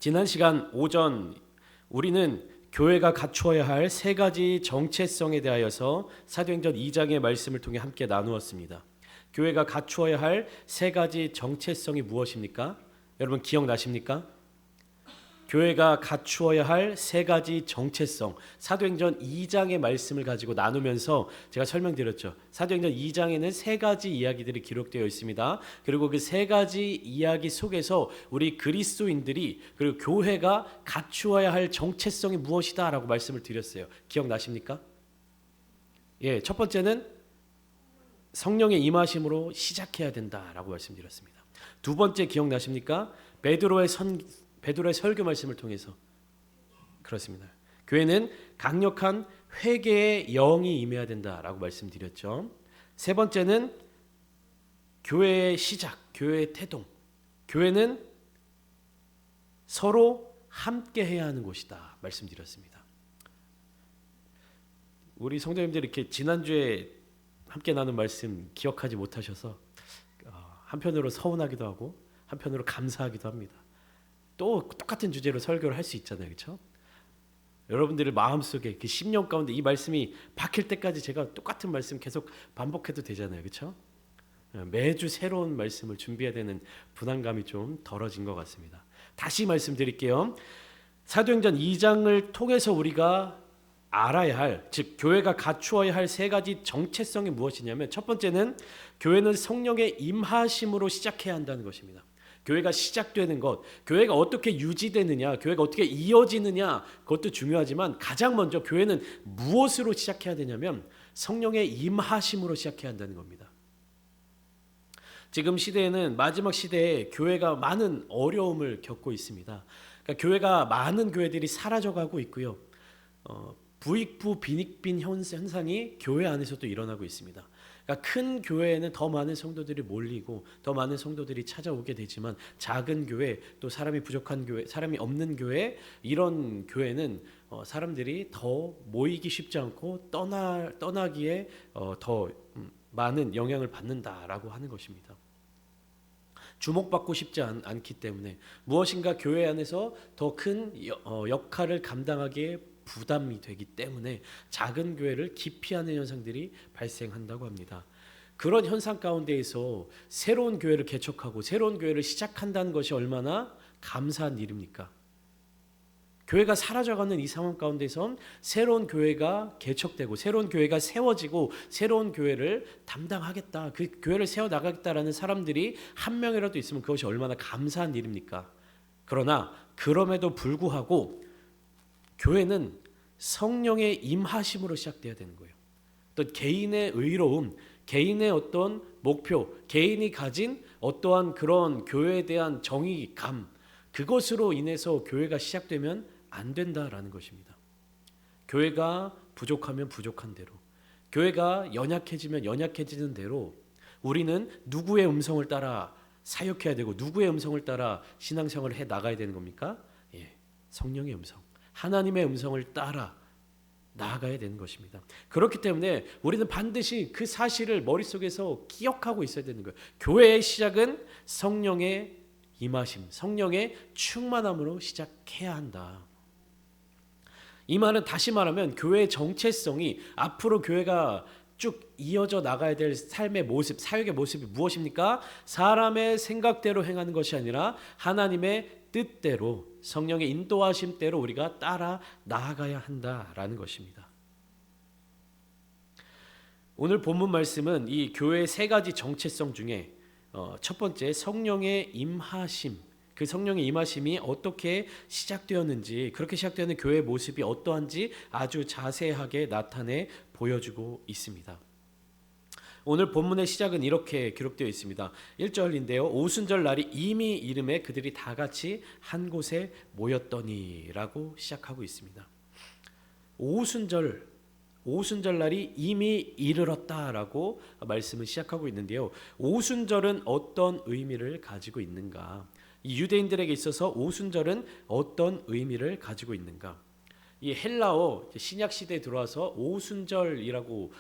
지난 시간 오전 우리는 교회가 갖추어야 할 세 가지 정체성에 대하여서 사도행전 2장의 말씀을 통해 함께 나누었습니다. 교회가 갖추어야 할 세 가지 정체성이 무엇입니까? 여러분 기억나십니까? 교회가 갖추어야 할 세 가지 정체성, 사도행전 2장의 말씀을 가지고 나누면서 제가 설명드렸죠. 사도행전 2장에는 세 가지 이야기들이 기록되어 있습니다. 그리고 그 세 가지 이야기 속에서 우리 그리스도인들이 그리고 교회가 갖추어야 할 정체성이 무엇이다 라고 말씀을 드렸어요. 기억나십니까? 예, 첫 번째는 성령의 임하심으로 시작해야 된다라고 말씀드렸습니다. 두 번째 기억나십니까? 베드로의 설교 말씀을 통해서 그렇습니다. 교회는 강력한 회개의 영이 임해야 된다라고 말씀드렸죠. 세 번째는 교회의 시작, 교회의 태동. 교회는 서로 함께 해야 하는 곳이다 말씀드렸습니다. 우리 성도님들 이렇게 지난주에 함께 나눈 말씀 기억하지 못하셔서 한편으로 서운하기도 하고 한편으로 감사하기도 합니다. 또 똑같은 주제로 설교를 할 수 있잖아요, 그렇죠? 여러분들의 마음속에 그 10년 가운데 이 말씀이 박힐 때까지 제가 똑같은 말씀 계속 반복해도 되잖아요, 그렇죠? 매주 새로운 말씀을 준비해야 되는 부담감이 좀 덜어진 것 같습니다. 다시 말씀드릴게요. 사도행전 2장을 통해서 우리가 알아야 할, 즉 교회가 갖추어야 할 세 가지 정체성이 무엇이냐면 첫 번째는 교회는 성령의 임하심으로 시작해야 한다는 것입니다. 교회가 시작되는 것, 교회가 어떻게 유지되느냐, 교회가 어떻게 이어지느냐 그것도 중요하지만 가장 먼저 교회는 무엇으로 시작해야 되냐면 성령의 임하심으로 시작해야 한다는 겁니다. 지금 시대에는 마지막 시대에 교회가 많은 어려움을 겪고 있습니다. 그러니까 교회가 많은 교회들이 사라져가고 있고요. 부익부 빈익빈 현상이 교회 안에서도 일어나고 있습니다. 그러니까 큰 교회에는 더 많은 성도들이 몰리고 더 많은 성도들이 찾아오게 되지만 작은 교회 또 사람이 부족한 교회, 사람이 없는 교회 이런 교회는 사람들이 더 모이기 쉽지 않고 떠나기에 더 많은 영향을 받는다라고 하는 것입니다. 주목받고 싶지 않기 때문에 무엇인가 교회 안에서 더 큰 역할을 감당하기에 부담이 되기 때문에 작은 교회를 기피하는 현상들이 발생한다고 합니다. 그런 현상 가운데에서 새로운 교회를 개척하고 새로운 교회를 시작한다는 것이 얼마나 감사한 일입니까? 교회가 사라져가는 이 상황 가운데선 새로운 교회가 개척되고 새로운 교회가 세워지고 새로운 교회를 담당하겠다, 그 교회를 세워나가겠다라는 사람들이 한 명이라도 있으면 그것이 얼마나 감사한 일입니까? 그러나 그럼에도 불구하고 교회는 성령의 임하심으로 시작돼야 되는 거예요. 또 개인의 의로움, 개인의 어떤 목표, 개인이 가진 어떠한 그런 교회에 대한 정의감, 그것으로 인해서 교회가 시작되면 안 된다라는 것입니다. 교회가 부족하면 부족한 대로, 교회가 연약해지면 연약해지는 대로 우리는 누구의 음성을 따라 사역해야 되고 누구의 음성을 따라 신앙생활을 해 나가야 되는 겁니까? 성령의 음성, 하나님의 음성을 따라 나아가야 되는 것입니다. 그렇기 때문에 우리는 반드시 그 사실을 머릿속에서 기억하고 있어야 되는 거예요. 교회의 시작은 성령의 임하심, 성령의 충만함으로 시작해야 한다. 이 말은 다시 말하면 교회의 정체성이 앞으로 교회가 쭉 이어져 나가야 될 삶의 모습, 사역의 모습이 무엇입니까? 사람의 생각대로 행하는 것이 아니라 하나님의 뜻대로 성령의 인도하심대로 우리가 따라 나아가야 한다라는 것입니다. 오늘 본문 말씀은 이 교회의 세 가지 정체성 중에 첫 번째 성령의 임하심, 그 성령의 임하심이 어떻게 시작되었는지, 그렇게 시작되는 교회의 모습이 어떠한지 아주 자세하게 나타내 보여주고 있습니다. 오늘 본문의 시작은 이렇게 기록되어 있습니다. 1절인데요. 오순절 날이 이미 이름에 그들이 다 같이 한 곳에 모였더니라고 시작하고 있습니다. 오순절 날이 이미 이르렀다라고 말씀을 시작하고 있는데요. 오순절은 어떤 의미를 가지고 있는가? 이 유대인들에게 있어서 오순절은 어떤 의미를 가지고 있는가? 이 헬라어 신약 시대에 들어와서 오순절이라고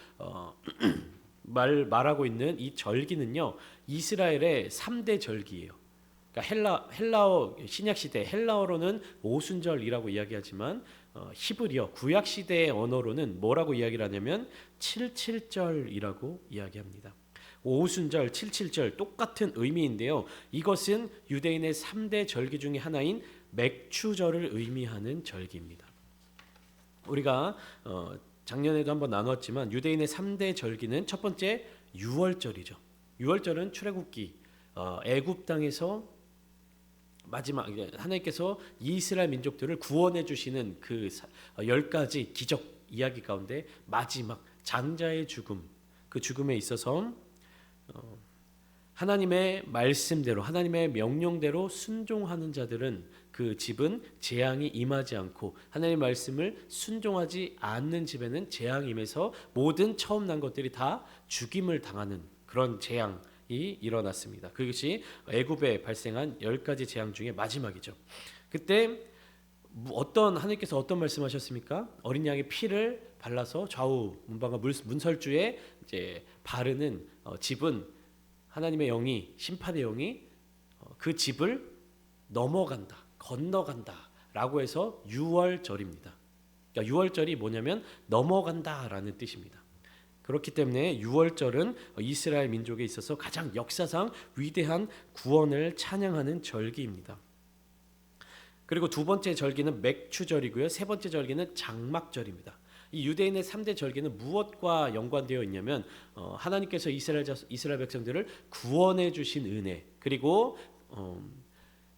말하고 있는 이 절기는요, 이스라엘의 3대 절기예요. 헬라어 신약 시대 헬라어로는 오순절이라고 이야기하지만 히브리어 구약 시대의 언어로는 뭐라고 이야기를 하냐면 칠칠절이라고 이야기합니다. 오순절, 칠칠절 똑같은 의미인데요. 이것은 유대인의 3대 절기 중에 하나인 맥추절을 의미하는 절기입니다. 우리가 작년에도 한번 나눴지만 유대인의 3대 절기는 첫 번째 유월절이죠. 유월절은 출애굽기 애굽 땅에서 마지막 하나님께서 이스라엘 민족들을 구원해 주시는 그 10가지 기적 이야기 가운데 마지막 장자의 죽음, 그 죽음에 있어서 하나님의 말씀대로 하나님의 명령대로 순종하는 자들은 그 집은 재앙이 임하지 않고 하나님의 말씀을 순종하지 않는 집에는 재앙이 임해서 모든 처음 난 것들이 다 죽임을 당하는 그런 재앙이 일어났습니다. 그것이 애굽에 발생한 10가지 재앙 중에 마지막이죠. 그때 하나님께서 어떤 말씀하셨습니까? 어린 양의 피를 발라서 좌우 문방과 문설주에 이제 바르는 집은 하나님의 영이 심판의 영이 그 집을 넘어간다, 건너간다라고 해서 유월절입니다. 그러니까 유월절이 뭐냐면 넘어간다라는 뜻입니다. 그렇기 때문에 유월절은 이스라엘 민족에 있어서 가장 역사상 위대한 구원을 찬양하는 절기입니다. 그리고 두 번째 절기는 맥추절이고요. 세 번째 절기는 장막절입니다. 이 유대인의 3대 절기는 무엇과 연관되어 있냐면 하나님께서 이스라엘 백성들을 구원해 주신 은혜, 그리고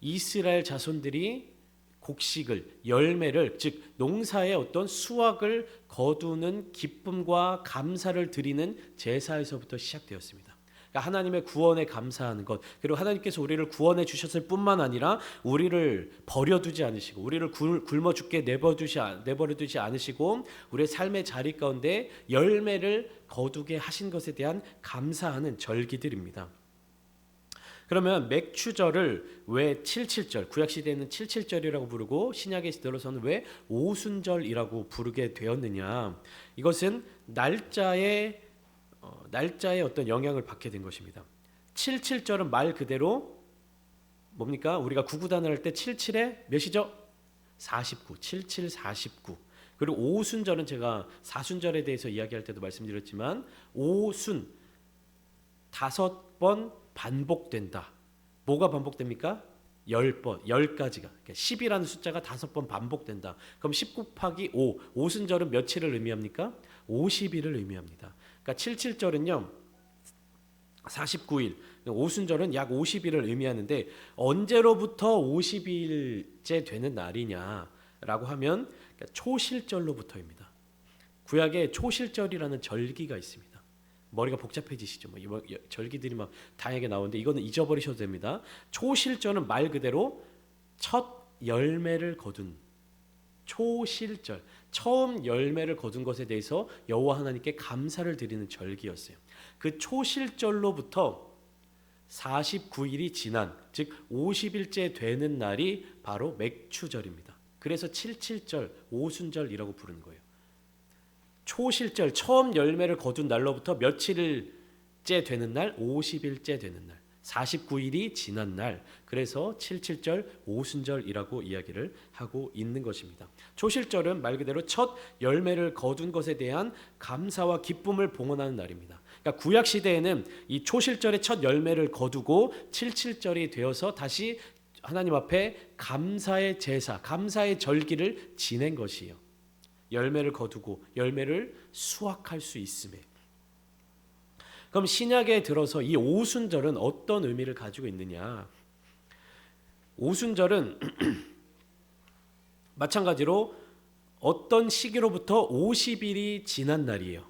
이스라엘 자손들이 곡식을, 열매를, 즉 농사의 어떤 수확을 거두는 기쁨과 감사를 드리는 제사에서부터 시작되었습니다. 그러니까 하나님의 구원에 감사하는 것, 그리고 하나님께서 우리를 구원해 주셨을 뿐만 아니라 우리를 버려두지 않으시고 우리를 굶어 죽게 내버려두지 않으시고 우리의 삶의 자리 가운데 열매를 거두게 하신 것에 대한 감사하는 절기들입니다. 그러면 맥추절을 왜 칠칠절, 구약시대에는 칠칠절이라고 부르고 신약에 들어서는 왜 오순절이라고 부르게 되었느냐? 이것은 날짜의 어떤 영향을 받게 된 것입니다. 칠칠절은 말 그대로 뭡니까? 우리가 구구단을 할 때 77에 몇이죠? 49, 77, 49. 그리고 오순절은 제가 사순절에 대해서 이야기할 때도 말씀드렸지만 오순 5번 반복된다. 뭐가 반복됩니까? 10번, 10가지가. 그러니까 10이라는 숫자가 5번 반복된다. 그럼 10 곱하기 5. 오순절은 며칠을 의미합니까? 50일을 의미합니다. 그러니까 77절은요. 49일. 오순절은 약 50일을 의미하는데 언제로부터 50일째 되는 날이냐라고 하면 초실절로부터입니다. 구약에 초실절이라는 절기가 있습니다. 머리가 복잡해지시죠. 절기들이 막 다양하게 나오는데 이거는 잊어버리셔도 됩니다. 초실절은 말 그대로 첫 열매를 거둔 초실절, 처음 열매를 거둔 것에 대해서 여호와 하나님께 감사를 드리는 절기였어요. 그 초실절로부터 49일이 지난, 즉 50일째 되는 날이 바로 맥추절입니다. 그래서 칠칠절, 오순절이라고 부르는 거예요. 초실절, 처음 열매를 거둔 날로부터 며칠째 되는 날, 50일째 되는 날, 49일이 지난 날, 그래서 칠칠절, 오순절이라고 이야기를 하고 있는 것입니다. 초실절은 말 그대로 첫 열매를 거둔 것에 대한 감사와 기쁨을 봉헌하는 날입니다. 그러니까 구약 시대에는 이 초실절의 첫 열매를 거두고 칠칠절이 되어서 다시 하나님 앞에 감사의 제사, 감사의 절기를 지낸 것이에요. 열매를 거두고 열매를 수확할 수 있음에. 그럼 신약에 들어서 이 오순절은 어떤 의미를 가지고 있느냐? 오순절은 마찬가지로 어떤 시기로부터 50일이 지난 날이에요.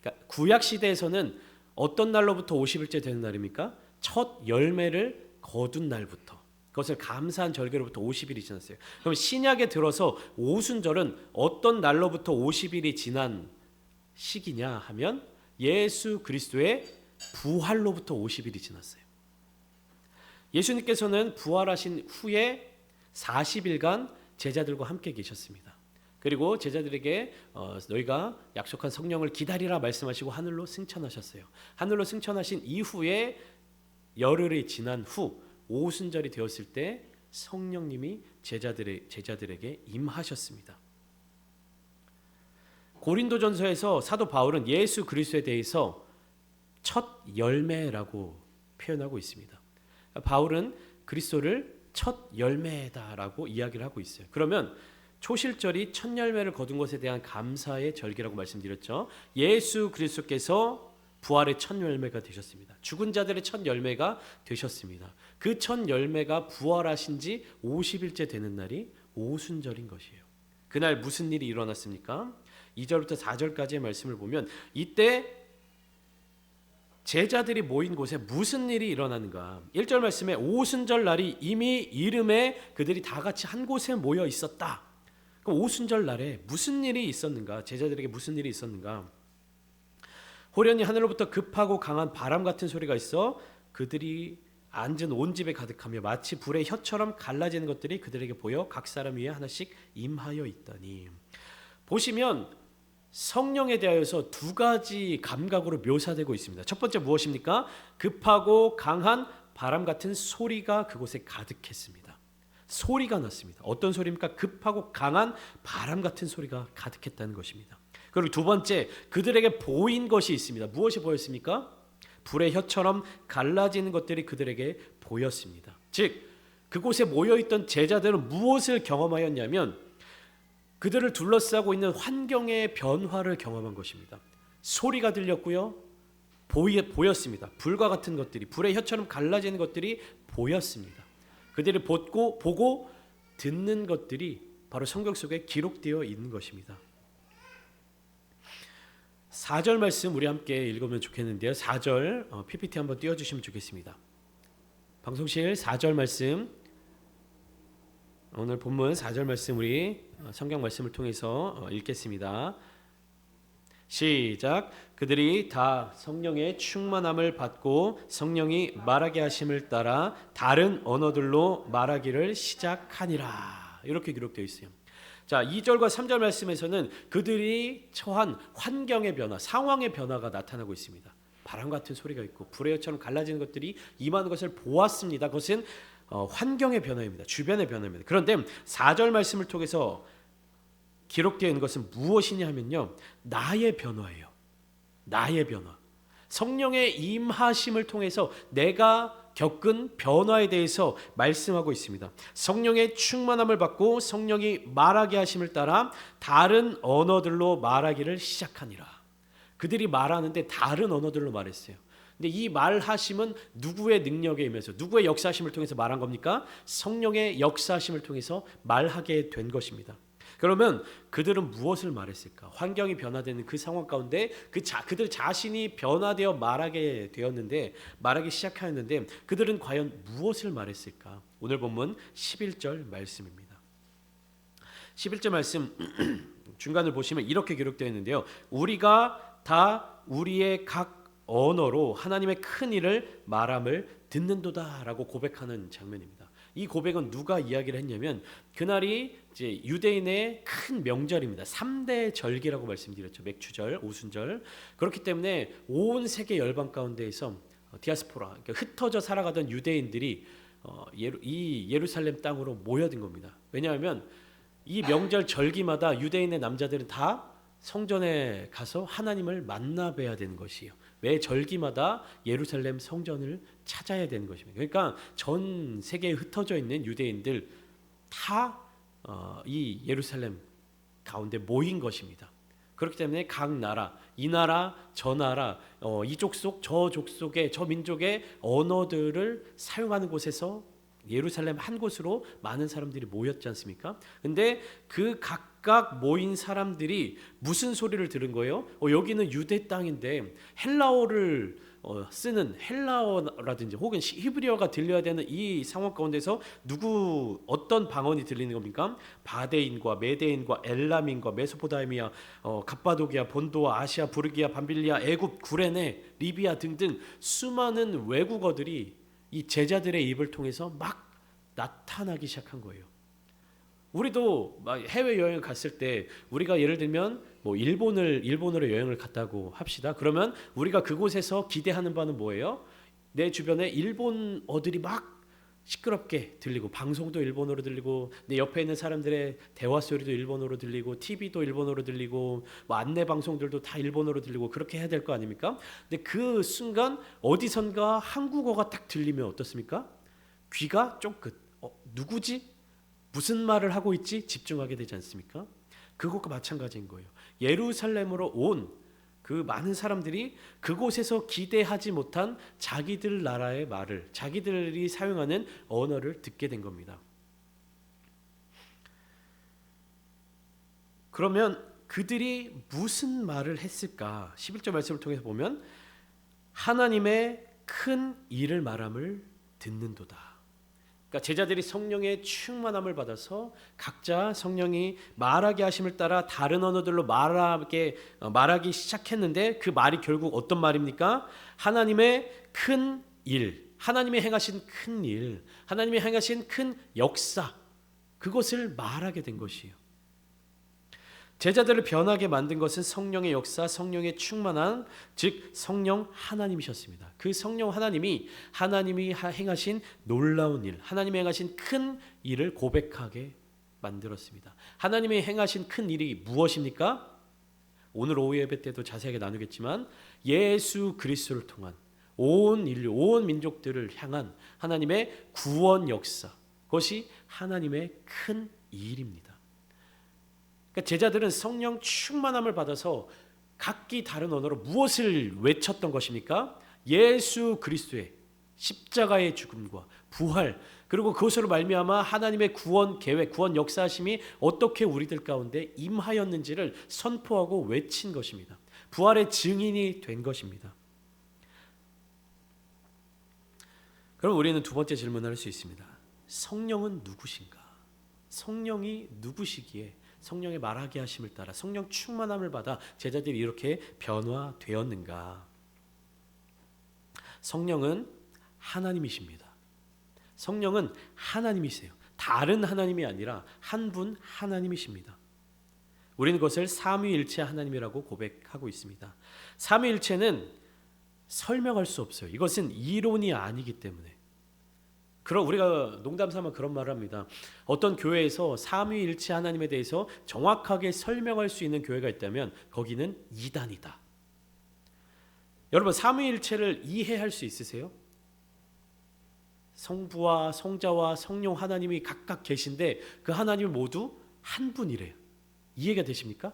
그러니까 구약 시대에서는 어떤 날로부터 50일째 되는 날입니까? 첫 열매를 거둔 날부터. 그것을 감사한 절기로부터 50일이 지났어요. 그럼 신약에 들어서 오순절은 어떤 날로부터 50일이 지난 시기냐 하면 예수 그리스도의 부활로부터 50일이 지났어요. 예수님께서는 부활하신 후에 40일간 제자들과 함께 계셨습니다. 그리고 제자들에게 너희가 약속한 성령을 기다리라 말씀하시고 하늘로 승천하셨어요. 하늘로 승천하신 이후에 열흘이 지난 후 오순절이 되었을 때 성령님이 제자들에게 임하셨습니다. 고린도전서에서 사도 바울은 예수 그리스도에 대해서 첫 열매라고 표현하고 있습니다. 바울은 그리스도를 첫 열매다라고 이야기를 하고 있어요. 그러면 초실절이 첫 열매를 거둔 것에 대한 감사의 절기라고 말씀드렸죠. 예수 그리스도께서 부활의 첫 열매가 되셨습니다. 죽은 자들의 첫 열매가 되셨습니다. 그 첫 열매가 부활하신 지 50일째 되는 날이 오순절인 것이에요. 그날 무슨 일이 일어났습니까? 2절부터 4절까지의 말씀을 보면 이때 제자들이 모인 곳에 무슨 일이 일어나는가? 1절 말씀에 오순절 날이 이미 이름에 그들이 다 같이 한 곳에 모여 있었다. 그럼 오순절 날에 무슨 일이 있었는가? 제자들에게 무슨 일이 있었는가? 호련히 하늘로부터 급하고 강한 바람 같은 소리가 있어 그들이 앉은 온 집에 가득하며 마치 불의 혀처럼 갈라지는 것들이 그들에게 보여 각 사람 위에 하나씩 임하여 있더니. 보시면 성령에 대하여서 두 가지 감각으로 묘사되고 있습니다. 첫 번째 무엇입니까? 급하고 강한 바람 같은 소리가 그곳에 가득했습니다. 소리가 났습니다. 어떤 소리입니까? 급하고 강한 바람 같은 소리가 가득했다는 것입니다. 그리고 두 번째, 그들에게 보인 것이 있습니다. 무엇이 보였습니까? 불의 혀처럼 갈라지는 것들이 그들에게 보였습니다. 즉 그곳에 모여있던 제자들은 무엇을 경험하였냐면 그들을 둘러싸고 있는 환경의 변화를 경험한 것입니다. 소리가 들렸고요. 보였습니다. 불과 같은 것들이, 불의 혀처럼 갈라지는 것들이 보였습니다. 그들이 보고 듣는 것들이 바로 성경 속에 기록되어 있는 것입니다. 4절 말씀 우리 함께 읽으면 좋겠는데요. 4절 PPT 한번 띄워주시면 좋겠습니다. 방송실 4절 말씀, 오늘 본문 4절 말씀 우리 성경 말씀을 통해서 읽겠습니다. 시작. 그들이 다 성령의 충만함을 받고 성령이 말하게 하심을 따라 다른 언어들로 말하기를 시작하니라. 이렇게 기록되어 있어요. 자, 2절과 3절 말씀에서는 그들이 처한 환경의 변화, 상황의 변화가 나타나고 있습니다. 바람 같은 소리가 있고 불의 혀처럼 갈라지는 것들이 임하는 것을 보았습니다. 그것은 환경의 변화입니다. 주변의 변화입니다. 그런데 4절 말씀을 통해서 기록되어 있는 것은 무엇이냐 하면요, 나의 변화예요. 나의 변화. 성령의 임하심을 통해서 내가 겪은 변화에 대해서 말씀하고 있습니다. 성령의 충만함을 받고 성령이 말하게 하심을 따라 다른 언어들로 말하기를 시작하니라. 그들이 말하는데 다른 언어들로 말했어요. 근데 이 말하심은 누구의 능력에 임해서 누구의 역사하심을 통해서 말한 겁니까? 성령의 역사하심을 통해서 말하게 된 것입니다. 그러면 그들은 무엇을 말했을까? 환경이 변화되는 그 상황 가운데 그들 자신이 변화되어 말하게 되었는데, 말하기 시작하였는데 그들은 과연 무엇을 말했을까? 오늘 본문 11절 말씀입니다. 11절 말씀 중간을 보시면 이렇게 기록되어 있는데요. 우리가 다 우리의 각 언어로 하나님의 큰 일을 말함을 듣는도다라고 고백하는 장면입니다. 이 고백은 누가 이야기를 했냐면 그날이 이제 유대인의 큰 명절입니다. 3대 절기라고 말씀드렸죠. 맥추절, 오순절. 그렇기 때문에 온 세계 열방 가운데에서 디아스포라, 그러니까 흩어져 살아가던 유대인들이 이 예루살렘 땅으로 모여든 겁니다. 왜냐하면 이 명절 절기마다 유대인의 남자들은 다 성전에 가서 하나님을 만나 뵈야 되는 것이에요. 매 절기마다 예루살렘 성전을 찾아야 되는 것입니다. 그러니까 전 세계에 흩어져 있는 유대인들 다 이 예루살렘 가운데 모인 것입니다. 그렇기 때문에 각 나라, 이 나라, 저 나라, 이 족속, 저 족속의, 저 민족의 언어들을 사용하는 곳에서 예루살렘 한 곳으로 많은 사람들이 모였지 않습니까? 근데 그 각각 모인 사람들이 무슨 소리를 들은 거예요? 여기는 유대 땅인데 헬라어를 쓰는 헬라어라든지 혹은 히브리어가 들려야 되는 이 상황 가운데서 어떤 방언이 들리는 겁니까? 바데인과 메데인과 엘람인과 메소포타미아, 갑바도기아, 본도와 아시아, 부르기아, 밤빌리아, 애굽, 구레네, 리비아 등등 수많은 외국어들이 이 제자들의 입을 통해서 막 나타나기 시작한 거예요. 우리도 해외 여행을 갔을 때 우리가 예를 들면 일본으로 여행을 갔다고 합시다. 그러면 우리가 그곳에서 기대하는 바는 뭐예요? 내 주변에 일본어들이 막 시끄럽게 들리고 방송도 일본어로 들리고 내 옆에 있는 사람들의 대화 소리도 일본어로 들리고 TV도 일본어로 들리고 뭐 안내 방송들도 다 일본어로 들리고 그렇게 해야 될 거 아닙니까? 근데 그 순간 어디선가 한국어가 딱 들리면 어떻습니까? 귀가 쫑긋. 누구지? 무슨 말을 하고 있지? 집중하게 되지 않습니까? 그것과 마찬가지인 거예요. 예루살렘으로 온 그 많은 사람들이 그곳에서 기대하지 못한 자기들 나라의 말을, 자기들이 사용하는 언어를 듣게 된 겁니다. 그러면 그들이 무슨 말을 했을까? 11절 말씀을 통해서 보면 하나님의 큰 일을 말함을 듣는도다. 그러니까 제자들이 성령의 충만함을 받아서 각자 성령이 말하게 하심을 따라 다른 언어들로 말하기 시작했는데 그 말이 결국 어떤 말입니까? 하나님의 큰 일, 하나님이 행하신 큰 일, 하나님이 행하신 큰 역사, 그것을 말하게 된 것이에요. 제자들을 변하게 만든 것은 성령의 역사, 성령의 충만함, 즉 성령 하나님이셨습니다. 그 성령 하나님이 행하신 놀라운 일, 하나님이 행하신 큰 일을 고백하게 만들었습니다. 하나님이 행하신 큰 일이 무엇입니까? 오늘 오후 예배 때도 자세하게 나누겠지만 예수 그리스도를 통한 온 인류, 온 민족들을 향한 하나님의 구원 역사, 그것이 하나님의 큰 일입니다. 그러니까 제자들은 성령 충만함을 받아서 각기 다른 언어로 무엇을 외쳤던 것입니까? 예수 그리스도의 십자가의 죽음과 부활, 그리고 그것으로 말미암아 하나님의 구원 계획, 구원 역사하심이 어떻게 우리들 가운데 임하였는지를 선포하고 외친 것입니다. 부활의 증인이 된 것입니다. 그럼 우리는 두 번째 질문을 할 수 있습니다. 성령은 누구신가? 성령이 누구시기에 성령의 말하게 하심을 따라 성령 충만함을 받아 제자들이 이렇게 변화되었는가? 성령은 하나님이십니다. 성령은 하나님이세요. 다른 하나님이 아니라 한 분 하나님이십니다. 우리는 그것을 삼위일체 하나님이라고 고백하고 있습니다. 삼위일체는 설명할 수 없어요. 이것은 이론이 아니기 때문에. 그럼 우리가 농담 삼아 그런 말을 합니다. 어떤 교회에서 삼위일체 하나님에 대해서 정확하게 설명할 수 있는 교회가 있다면 거기는 이단이다. 여러분, 삼위일체를 이해할 수 있으세요? 성부와 성자와 성령 하나님이 각각 계신데 그 하나님은 모두 한 분이래요. 이해가 되십니까?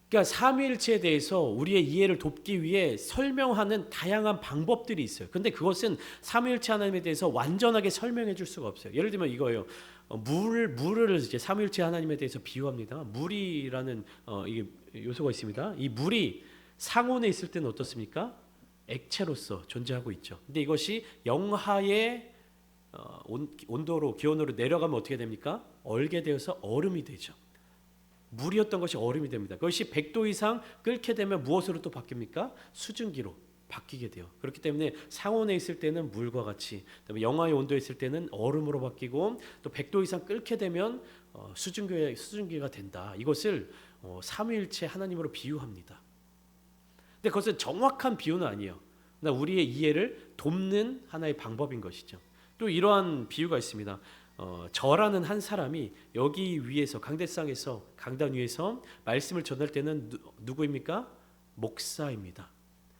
그러니까 삼위일체에 대해서 우리의 이해를 돕기 위해 설명하는 다양한 방법들이 있어요. 근데 그것은 삼위일체 하나님에 대해서 완전하게 설명해 줄 수가 없어요. 예를 들면 이거예요. 물을 이제 삼위일체 하나님에 대해서 비유합니다. 물이라는 이게 요소가 있습니다. 이 물이 상온에 있을 때는 어떻습니까? 액체로서 존재하고 있죠. 근데 이것이 영하의 온도로 기온으로 내려가면 어떻게 됩니까? 얼게 되어서 얼음이 되죠. 물이었던 것이 얼음이 됩니다. 그것이 100도 이상 끓게 되면 무엇으로 또 바뀝니까? 수증기로 바뀌게 돼요. 그렇기 때문에 상온에 있을 때는 물과 같이, 그다음에 영하의 온도에 있을 때는 얼음으로 바뀌고, 또 100도 이상 끓게 되면 수증기가 된다. 이것을 삼위일체 하나님으로 비유합니다. 근데 그것은 정확한 비유는 아니에요. 우리의 이해를 돕는 하나의 방법인 것이죠. 또 이러한 비유가 있습니다. 저라는 한 사람이 여기 위에서 강대상에서 강단 위에서 말씀을 전할 때는 누구입니까? 목사입니다.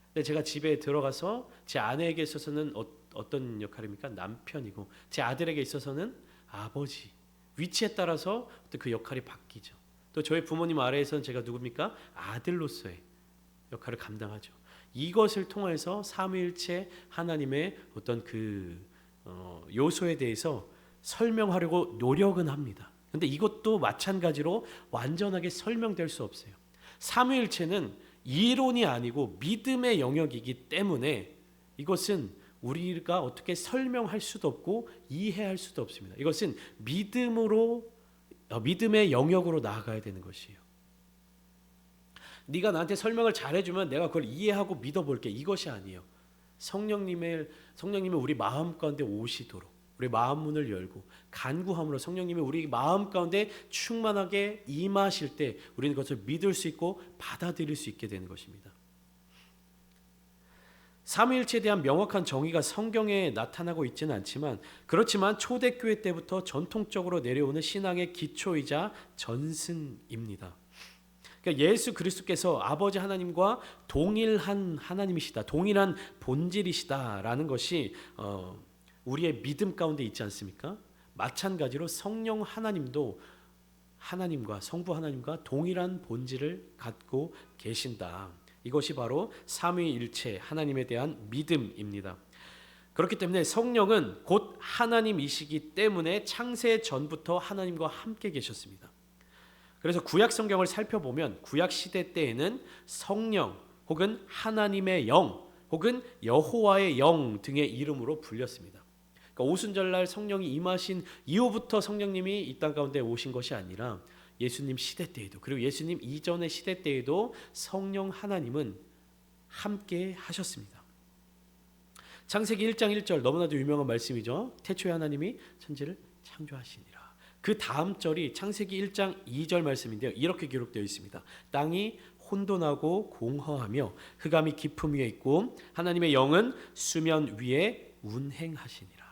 근데 제가 집에 들어가서 제 아내에게 있어서는 어떤 역할입니까? 남편이고, 제 아들에게 있어서는 아버지. 위치에 따라서 그 역할이 바뀌죠. 또 저희 부모님 아래에서는 제가 누굽니까? 아들로서의 역할을 감당하죠. 이것을 통해서 삼위일체 하나님의 어떤 요소에 대해서 설명하려고 노력은 합니다. 그런데 이것도 마찬가지로 완전하게 설명될 수 없어요. 삼위일체는 이론이 아니고 믿음의 영역이기 때문에 이것은 우리가 어떻게 설명할 수도 없고 이해할 수도 없습니다. 이것은 믿음의 영역으로 나아가야 되는 것이에요. 네가 나한테 설명을 잘해주면 내가 그걸 이해하고 믿어볼게. 이것이 아니에요. 성령님의 우리 마음 가운데 오시도록 우리 마음 문을 열고 간구함으로 성령님이 우리 마음 가운데 충만하게 임하실 때 우리는 그것을 믿을 수 있고 받아들일 수 있게 되는 것입니다. 삼위일체에 대한 명확한 정의가 성경에 나타나고 있지는 않지만 그렇지만 초대교회 때부터 전통적으로 내려오는 신앙의 기초이자 전승입니다. 그러니까 예수 그리스도께서 아버지 하나님과 동일한 하나님이시다, 동일한 본질이시다라는 것이 우리의 믿음 가운데 있지 않습니까? 마찬가지로 성령 하나님도 하나님과 성부 하나님과 동일한 본질을 갖고 계신다. 이것이 바로 삼위일체 하나님에 대한 믿음입니다. 그렇기 때문에 성령은 곧 하나님이시기 때문에 창세 전부터 하나님과 함께 계셨습니다. 그래서 구약 성경을 살펴보면 구약 시대 때에는 성령 혹은 하나님의 영 혹은 여호와의 영 등의 이름으로 불렸습니다. 그러니까 오순절날 성령이 임하신 이후부터 성령님이 이 땅 가운데 오신 것이 아니라 예수님 시대 때에도 그리고 예수님 이전의 시대 때에도 성령 하나님은 함께 하셨습니다. 창세기 1장 1절 너무나도 유명한 말씀이죠. 태초에 하나님이 천지를 창조하시니라. 그 다음 절이 창세기 1장 2절 말씀인데요. 이렇게 기록되어 있습니다. 땅이 혼돈하고 공허하며 흑암이 깊음 위에 있고 하나님의 영은 수면 위에 운행하시니라.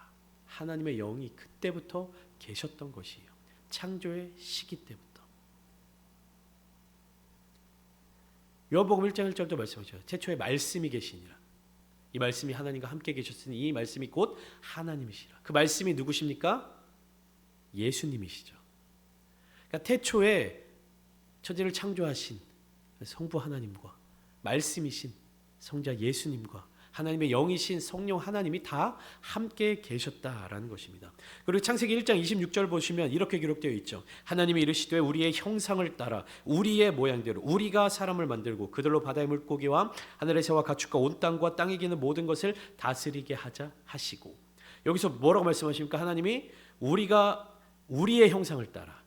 하나님의 영이 그때부터 계셨던 것이에요. 창조의 시기 때부터. 요한복음 1장 1절도 말씀하죠. 태초에 말씀이 계시니라. 이 말씀이 하나님과 함께 계셨으니 이 말씀이 곧 하나님이시라. 그 말씀이 누구십니까? 예수님이시죠. 그러니까 태초에 천지를 창조하신 성부 하나님과 말씀이신 성자 예수님과 하나님의 영이신 성령 하나님이 다 함께 계셨다라는 것입니다. 그리고 창세기 1장 26절 보시면 이렇게 기록되어 있죠. 하나님이 이르시되 우리의 형상을 따라 우리의 모양대로 우리가 사람을 만들고 그들로 바다의 물고기와 하늘의 새와 가축과 온 땅과 땅에 기는 모든 것을 다스리게 하자 하시고, 여기서 뭐라고 말씀하십니까? 하나님이 우리가 우리의 형상을 따라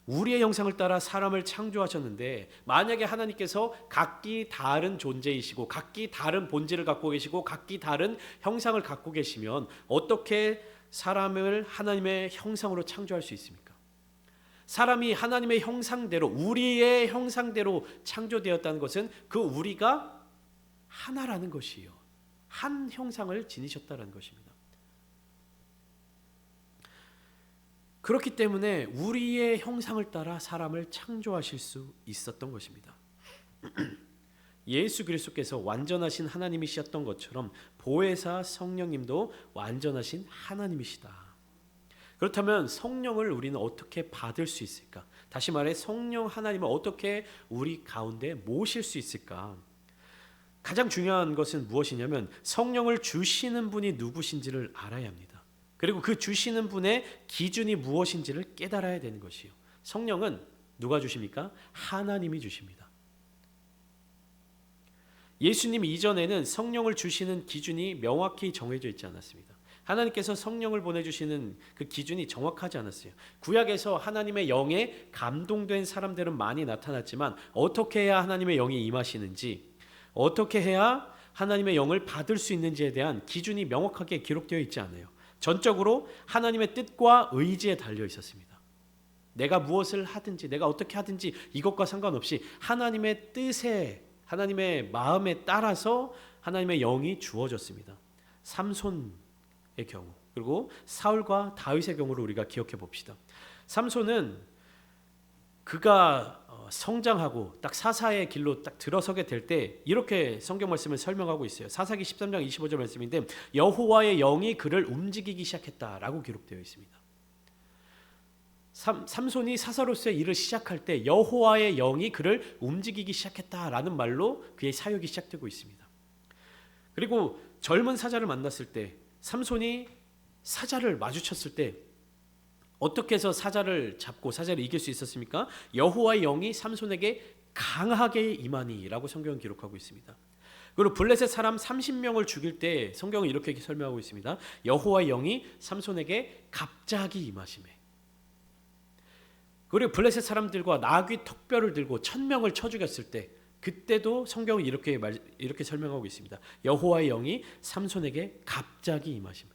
우리의 형상을 따라 사람을 창조하셨는데, 만약에 하나님께서 각기 다른 존재이시고 각기 다른 본질을 갖고 계시고 각기 다른 형상을 갖고 계시면 어떻게 사람을 하나님의 형상으로 창조할 수 있습니까? 사람이 하나님의 형상대로 우리의 형상대로 창조되었다는 것은 그 우리가 하나라는 것이에요. 한 형상을 지니셨다는 것입니다. 그렇기 때문에 우리의 형상을 따라 사람을 창조하실 수 있었던 것입니다. 예수 그리스도께서 완전하신 하나님이셨던 것처럼 보혜사 성령님도 완전하신 하나님이시다. 그렇다면 성령을 우리는 어떻게 받을 수 있을까? 다시 말해 성령 하나님을 어떻게 우리 가운데 모실 수 있을까? 가장 중요한 것은 무엇이냐면 성령을 주시는 분이 누구신지를 알아야 합니다. 그리고 그 주시는 분의 기준이 무엇인지를 깨달아야 되는 것이에요. 성령은 누가 주십니까? 하나님이 주십니다. 예수님 이전에는 성령을 주시는 기준이 명확히 정해져 있지 않았습니다. 하나님께서 성령을 보내주시는 그 기준이 정확하지 않았어요. 구약에서 하나님의 영에 감동된 사람들은 많이 나타났지만 어떻게 해야 하나님의 영이 임하시는지, 어떻게 해야 하나님의 영을 받을 수 있는지에 대한 기준이 명확하게 기록되어 있지 않아요. 전적으로 하나님의 뜻과 의지에 달려 있었습니다. 내가 무엇을 하든지 내가 어떻게 하든지 이것과 상관없이 하나님의 뜻에, 하나님의 마음에 따라서 하나님의 영이 주어졌습니다. 삼손의 경우, 그리고 사울과 다윗의 경우를 우리가 기억해 봅시다. 삼손은 그가 성장하고 딱 사사의 길로 딱 들어서게 될 때 이렇게 성경 말씀을 설명하고 있어요. 사사기 13장 25절 말씀인데 여호와의 영이 그를 움직이기 시작했다라고 기록되어 있습니다. 삼손이 사사로서의 일을 시작할 때 여호와의 영이 그를 움직이기 시작했다라는 말로 그의 사역이 시작되고 있습니다. 그리고 젊은 사자를 만났을 때, 삼손이 사자를 마주쳤을 때 어떻게 해서 사자를 잡고 사자를 이길 수 있었습니까? 여호와의 영이 삼손에게 강하게 임하니라고 성경은 기록하고 있습니다. 그리고 블레셋 사람 30명을 죽일 때 성경은 이렇게 설명하고 있습니다. 여호와의 영이 삼손에게 갑자기 임하시매. 그리고 블레셋 사람들과 나귀 턱뼈를 들고 1000명을 쳐 죽였을 때 그때도 성경은 이렇게 설명하고 있습니다. 여호와의 영이 삼손에게 갑자기 임하시매.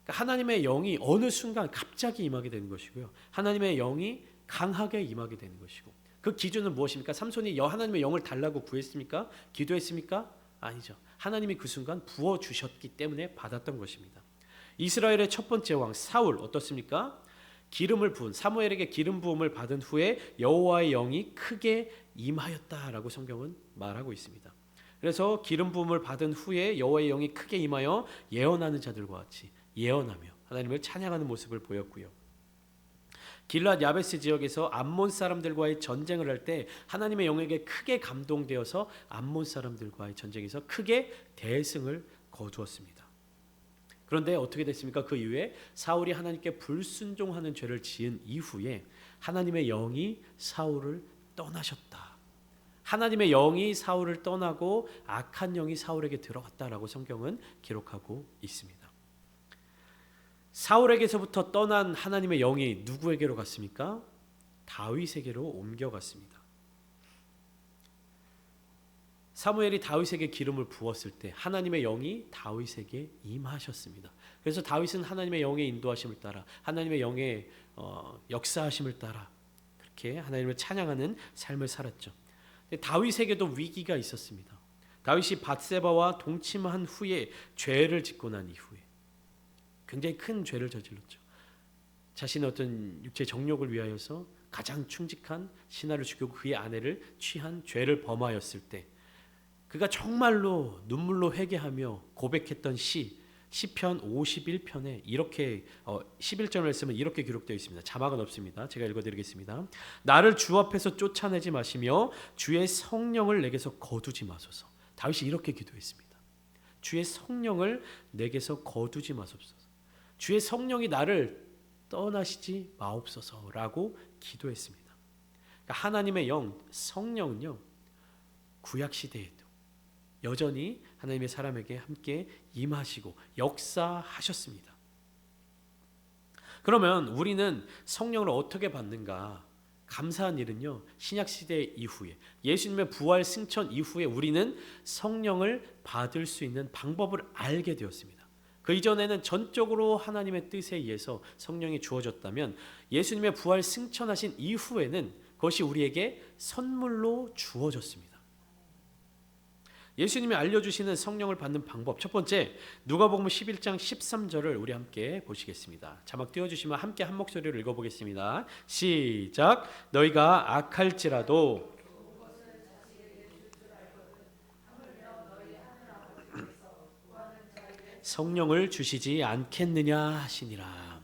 하나님의 영이 어느 순간 갑자기 임하게 되는 것이고요. 하나님의 영이 강하게 임하게 되는 것이고, 그 기준은 무엇입니까? 삼손이 하나님의 영을 달라고 구했습니까? 기도했습니까? 아니죠. 하나님이 그 순간 부어주셨기 때문에 받았던 것입니다. 이스라엘의 첫 번째 왕 사울 어떻습니까? 기름을 부은 사무엘에게 기름 부음을 받은 후에 여호와의 영이 크게 임하였다라고 성경은 말하고 있습니다. 그래서 기름 부음을 받은 후에 여호와의 영이 크게 임하여 예언하는 자들과 같이 예언하며 하나님을 찬양하는 모습을 보였고요. 길앗 야베스 지역에서 암몬 사람들과의 전쟁을 할 때 하나님의 영에게 크게 감동되어서 암몬 사람들과의 전쟁에서 크게 대승을 거두었습니다. 그런데 어떻게 됐습니까? 그 이후에 사울이 하나님께 불순종하는 죄를 지은 이후에 하나님의 영이 사울을 떠나셨다. 하나님의 영이 사울을 떠나고 악한 영이 사울에게 들어갔다라고 성경은 기록하고 있습니다. 사울에게서부터 떠난 하나님의 영이 누구에게로 갔습니까? 다윗에게로 옮겨갔습니다. 사무엘이 다윗에게 기름을 부었을 때 하나님의 영이 다윗에게 임하셨습니다. 그래서 다윗은 하나님의 영의 인도하심을 따라 하나님의 영의 역사하심을 따라 그렇게 하나님을 찬양하는 삶을 살았죠. 다윗에게도 위기가 있었습니다. 다윗이 밧세바와 동침한 후에 죄를 짓고 난 이후에 굉장히 큰 죄를 저질렀죠. 자신의 어떤 육체 정욕을 위하여서 가장 충직한 신하를 죽이고 그의 아내를 취한 죄를 범하였을 때 그가 정말로 눈물로 회개하며 고백했던 시편 51편에 이렇게 11절 말씀은 이렇게 기록되어 있습니다. 자막은 없습니다. 제가 읽어드리겠습니다. 나를 주 앞에서 쫓아내지 마시며 주의 성령을 내게서 거두지 마소서. 다윗이 이렇게 기도했습니다. 주의 성령을 내게서 거두지 마소서. 주의 성령이 나를 떠나시지 마옵소서라고 기도했습니다. 그러니까 하나님의 영, 성령은요 구약 시대에도 여전히 하나님의 사람에게 함께 임하시고 역사하셨습니다. 그러면 우리는 성령을 어떻게 받는가? 감사한 일은요, 신약 시대 이후에 예수님의 부활 승천 이후에 우리는 성령을 받을 수 있는 방법을 알게 되었습니다. 그 이전에는 전적으로 하나님의 뜻에 의해서 성령이 주어졌다면 예수님의 부활 승천하신 이후에는 그것이 우리에게 선물로 주어졌습니다. 예수님이 알려주시는 성령을 받는 방법 첫 번째, 누가복음 11장 13절을 우리 함께 보시겠습니다. 자막 띄워주시면 함께 한 목소리로 읽어보겠습니다. 시작. 너희가 악할지라도 성령을 주시지 않겠느냐 하시니라.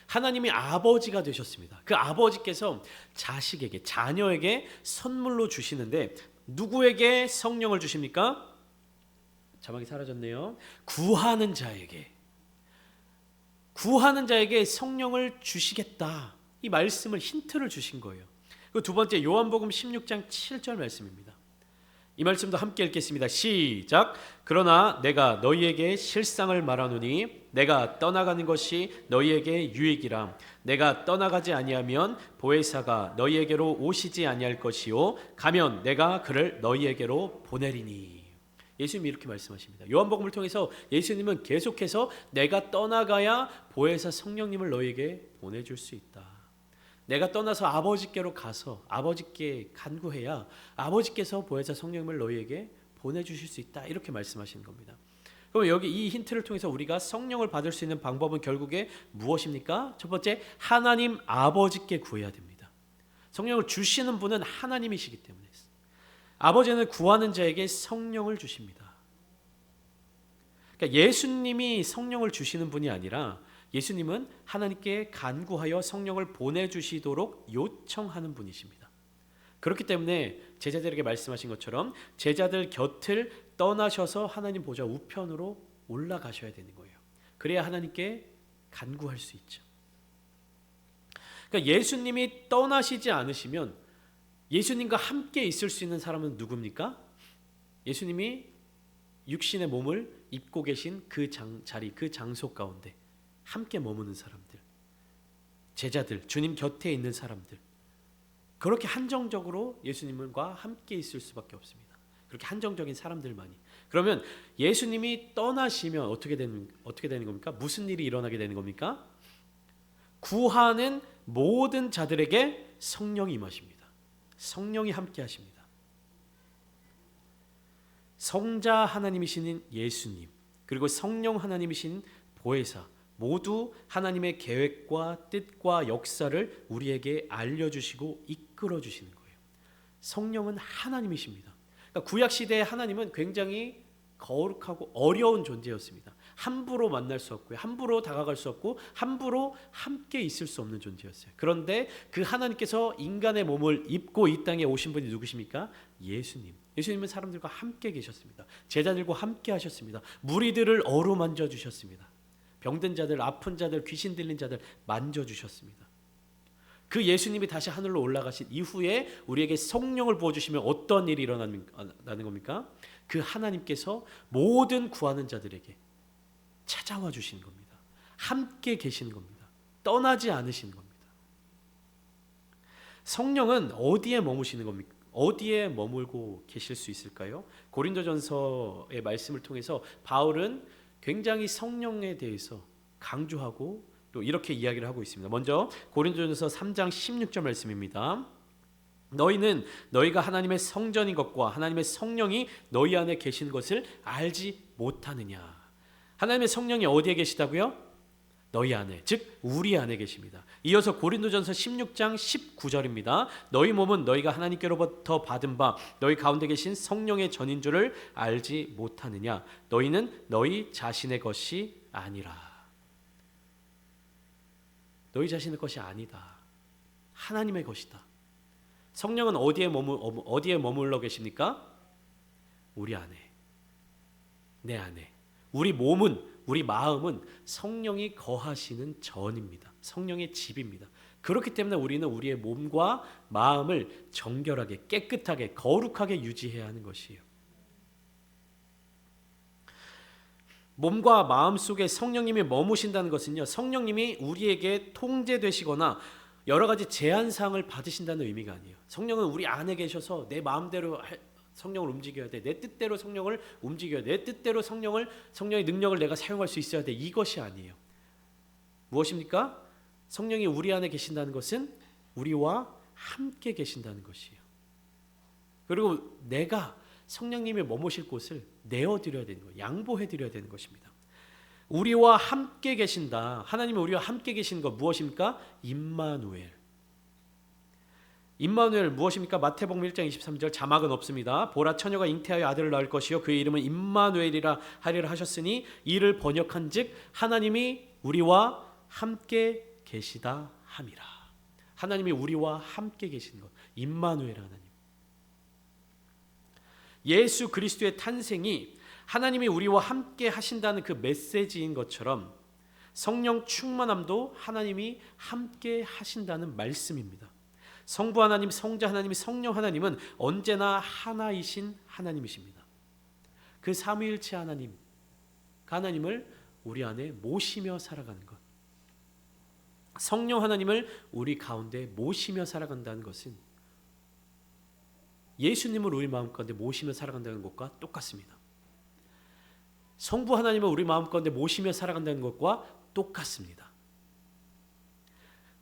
하나님이 아버지가 되셨습니다. 그 아버지께서 자식에게, 자녀에게 선물로 주시는데 누구에게 성령을 주십니까? 자막이 사라졌네요. 구하는 자에게 성령을 주시겠다. 이 말씀을 힌트를 주신 거예요. 그리고 두 번째, 요한복음 16장 7절 말씀입니다. 이 말씀도 함께 읽겠습니다. 시작. 그러나 내가 너희에게 실상을 말하노니 내가 떠나가는 것이 너희에게 유익이라. 내가 떠나가지 아니하면 보혜사가 너희에게로 오시지 아니할 것이요 가면 내가 그를 너희에게로 보내리니. 예수님이 이렇게 말씀하십니다. 요한복음을 통해서 예수님은 계속해서 내가 떠나가야 보혜사 성령님을 너희에게 보내줄 수 있다. 내가 떠나서 아버지께로 가서 아버지께 간구해야 아버지께서 보혜사 성령님을 너희에게 보내주실 수 있다. 이렇게 말씀하시는 겁니다. 그럼 여기 이 힌트를 통해서 우리가 성령을 받을 수 있는 방법은 결국에 무엇입니까? 첫 번째, 하나님 아버지께 구해야 됩니다. 성령을 주시는 분은 하나님이시기 때문에 아버지는 구하는 자에게 성령을 주십니다. 그러니까 예수님이 성령을 주시는 분이 아니라 예수님은 하나님께 간구하여 성령을 보내주시도록 요청하는 분이십니다. 그렇기 때문에 제자들에게 말씀하신 것처럼 제자들 곁을 떠나셔서 하나님 보좌 우편으로 올라가셔야 되는 거예요. 그래야 하나님께 간구할 수 있죠. 그러니까 예수님이 떠나시지 않으시면 예수님과 함께 있을 수 있는 사람은 누굽니까? 예수님이 육신의 몸을 입고 계신 그 자리, 그 장소 가운데 함께 머무는 사람들, 제자들, 주님 곁에 있는 사람들, 그렇게 한정적으로 예수님과 함께 있을 수밖에 없습니다. 그렇게 한정적인 사람들만이. 그러면 예수님이 떠나시면 어떻게 되는 겁니까? 무슨 일이 일어나게 되는 겁니까? 구하는 모든 자들에게 성령이 임하십니다. 성령이 함께 하십니다. 성자 하나님이신 예수님, 그리고 성령 하나님이신 보혜사, 모두 하나님의 계획과 뜻과 역사를 우리에게 알려주시고 이끌어주시는 거예요. 성령은 하나님이십니다. 그러니까 구약 시대의 하나님은 굉장히 거룩하고 어려운 존재였습니다. 함부로 만날 수 없고요, 함부로 다가갈 수 없고, 함부로 함께 있을 수 없는 존재였어요. 그런데 그 하나님께서 인간의 몸을 입고 이 땅에 오신 분이 누구십니까? 예수님. 예수님은 사람들과 함께 계셨습니다. 제자들과 함께 하셨습니다. 무리들을 어루만져 주셨습니다. 병든 자들, 아픈 자들, 귀신 들린 자들 만져주셨습니다. 그 예수님이 다시 하늘로 올라가신 이후에 우리에게 성령을 부어주시면 어떤 일이 일어나는 겁니까? 그 하나님께서 모든 구하는 자들에게 찾아와 주시는 겁니다. 함께 계시는 겁니다. 떠나지 않으시는 겁니다. 성령은 어디에 머무시는 겁니까? 어디에 머물고 계실 수 있을까요? 고린도전서의 말씀을 통해서 바울은 굉장히 성령에 대해서 강조하고 또 이렇게 이야기를 하고 있습니다. 먼저 고린도전서 3장 16절 말씀입니다. 너희는 너희가 하나님의 성전인 것과 하나님의 성령이 너희 안에 계신 것을 알지 못하느냐. 하나님의 성령이 어디에 계시다고요? 너희 안에, 즉 우리 안에 계십니다. 이어서 고린도전서 16장 19절입니다. 너희 몸은 너희가 하나님께로부터 받은 바 너희 가운데 계신 성령의 전인 줄을 알지 못하느냐. 너희는 너희 자신의 것이 아니라. 너희 자신의 것이 아니다. 하나님의 것이다. 성령은 어디에 머물러 계십니까? 우리 안에, 내 안에. 우리 몸은, 우리 마음은 성령이 거하시는 전입니다. 성령의 집입니다. 그렇기 때문에 우리는 우리의 몸과 마음을 정결하게, 깨끗하게, 거룩하게 유지해야 하는 것이에요. 몸과 마음 속에 성령님이 머무신다는 것은요, 성령님이 우리에게 통제되시거나 여러 가지 제한사항을 받으신다는 의미가 아니에요. 성령은 우리 안에 계셔서 내 마음대로 성령을 움직여야 돼. 내 뜻대로 성령을 움직여야 돼. 내 뜻대로 성령의 능력을 내가 사용할 수 있어야 돼. 이것이 아니에요. 무엇입니까? 성령이 우리 안에 계신다는 것은 우리와 함께 계신다는 것이에요. 그리고 내가 성령님이 머무실 곳을 내어드려야 되는 거예요. 양보해드려야 되는 것입니다. 우리와 함께 계신다. 하나님이 우리와 함께 계시는 것 무엇입니까? 임마누엘. 임마누엘 무엇입니까? 마태복음 1장 23절 자막은 없습니다. 보라 처녀가 잉태하여 아들을 낳을 것이요 그의 이름은 임마누엘이라 하리라 하셨으니 이를 번역한즉 하나님이 우리와 함께 계시다 함이라. 하나님이 우리와 함께 계시는 것, 임마누엘 하나님. 예수 그리스도의 탄생이 하나님이 우리와 함께 하신다는 그 메시지인 것처럼 성령 충만함도 하나님이 함께 하신다는 말씀입니다. 성부 하나님, 성자 하나님, 성령 하나님은 언제나 하나이신 하나님이십니다. 그 삼위일체 하나님, 그 하나님을 우리 안에 모시며 살아가는 것, 성령 하나님을 우리 가운데 모시며 살아간다는 것은 예수님을 우리 마음 가운데 모시며 살아간다는 것과 똑같습니다. 성부 하나님을 우리 마음 가운데 모시며 살아간다는 것과 똑같습니다.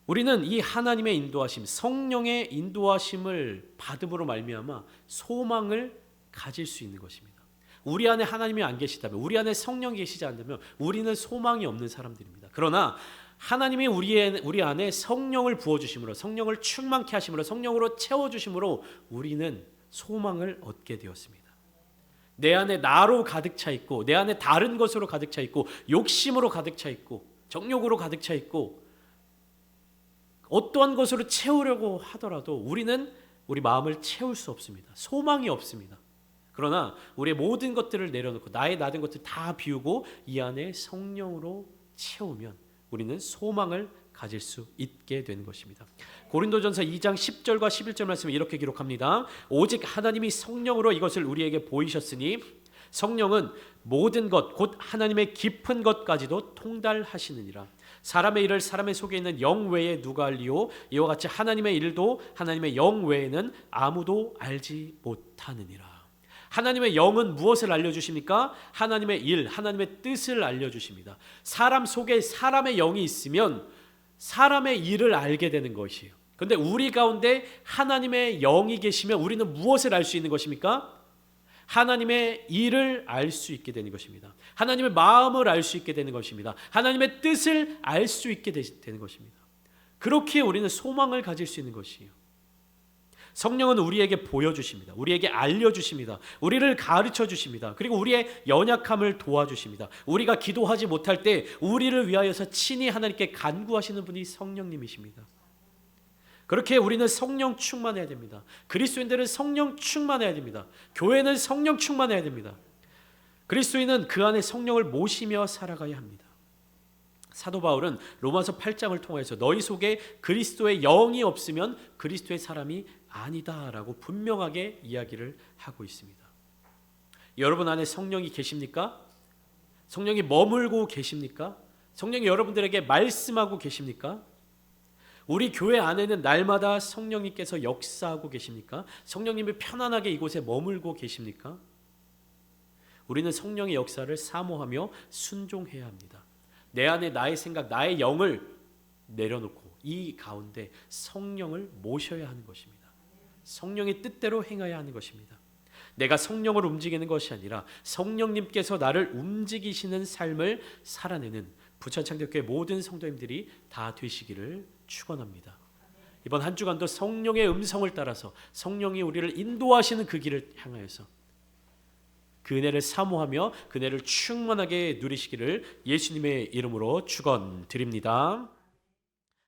우리는 이 하나님의 인도하심, 성령의 인도하심을 받음으로 말미암아 소망을 가질 수 있는 것입니다. 우리 안에 하나님이 안 계시다면, 우리 안에 성령이 계시지 않다면 우리는 소망이 없는 사람들입니다. 그러나 하나님이 우리 안에 성령을 부어주심으로, 성령을 충만케 하심으로, 성령으로 채워주심으로 우리는 소망을 얻게 되었습니다. 내 안에 나로 가득 차 있고, 내 안에 다른 것으로 가득 차 있고, 욕심으로 가득 차 있고, 정욕으로 가득 차 있고, 어떠한 것으로 채우려고 하더라도 우리는 우리 마음을 채울 수 없습니다. 소망이 없습니다. 그러나 우리의 모든 것들을 내려놓고 나의 나된 것들 다 비우고 이 안에 성령으로 채우면 우리는 소망을 가질 수 있게 되는 것입니다. 고린도전서 2장 10절과 11절 말씀을 이렇게 기록합니다. 오직 하나님이 성령으로 이것을 우리에게 보이셨으니 성령은 모든 것 곧 하나님의 깊은 것까지도 통달하시느니라. 사람의 일을 사람의 속에 있는 영 외에 누가 알리오? 이와 같이 하나님의 일도 하나님의 영 외에는 아무도 알지 못하느니라. 하나님의 영은 무엇을 알려주십니까? 하나님의 일, 하나님의 뜻을 알려주십니다. 사람 속에 사람의 영이 있으면 사람의 일을 알게 되는 것이에요. 그런데 우리 가운데 하나님의 영이 계시면 우리는 무엇을 알 수 있는 것입니까? 하나님의 일을 알 수 있게 되는 것입니다. 하나님의 마음을 알 수 있게 되는 것입니다. 하나님의 뜻을 알 수 있게 되는 것입니다. 그렇게 우리는 소망을 가질 수 있는 것이에요. 성령은 우리에게 보여주십니다. 우리에게 알려주십니다. 우리를 가르쳐 주십니다. 그리고 우리의 연약함을 도와주십니다. 우리가 기도하지 못할 때 우리를 위하여서 친히 하나님께 간구하시는 분이 성령님이십니다. 그렇게 우리는 성령 충만해야 됩니다. 그리스도인들은 성령 충만해야 됩니다. 교회는 성령 충만해야 됩니다. 그리스도인은 그 안에 성령을 모시며 살아가야 합니다. 사도 바울은 로마서 8장을 통해서 너희 속에 그리스도의 영이 없으면 그리스도의 사람이 아니다라고 분명하게 이야기를 하고 있습니다. 여러분 안에 성령이 계십니까? 성령이 머물고 계십니까? 성령이 여러분들에게 말씀하고 계십니까? 우리 교회 안에는 날마다 성령님께서 역사하고 계십니까? 성령님이 편안하게 이곳에 머물고 계십니까? 우리는 성령의 역사를 사모하며 순종해야 합니다. 내 안에 나의 생각, 나의 영을 내려놓고 이 가운데 성령을 모셔야 하는 것입니다. 성령의 뜻대로 행해야 하는 것입니다. 내가 성령을 움직이는 것이 아니라 성령님께서 나를 움직이시는 삶을 살아내는 부천창덕교회 모든 성도님들이 다 되시기를 축원합니다. 이번 한 주간도 성령의 음성을 따라서 성령이 우리를 인도하시는 그 길을 향하여서 그 은혜를 사모하며 그 은혜를 충만하게 누리시기를 예수님의 이름으로 축원드립니다.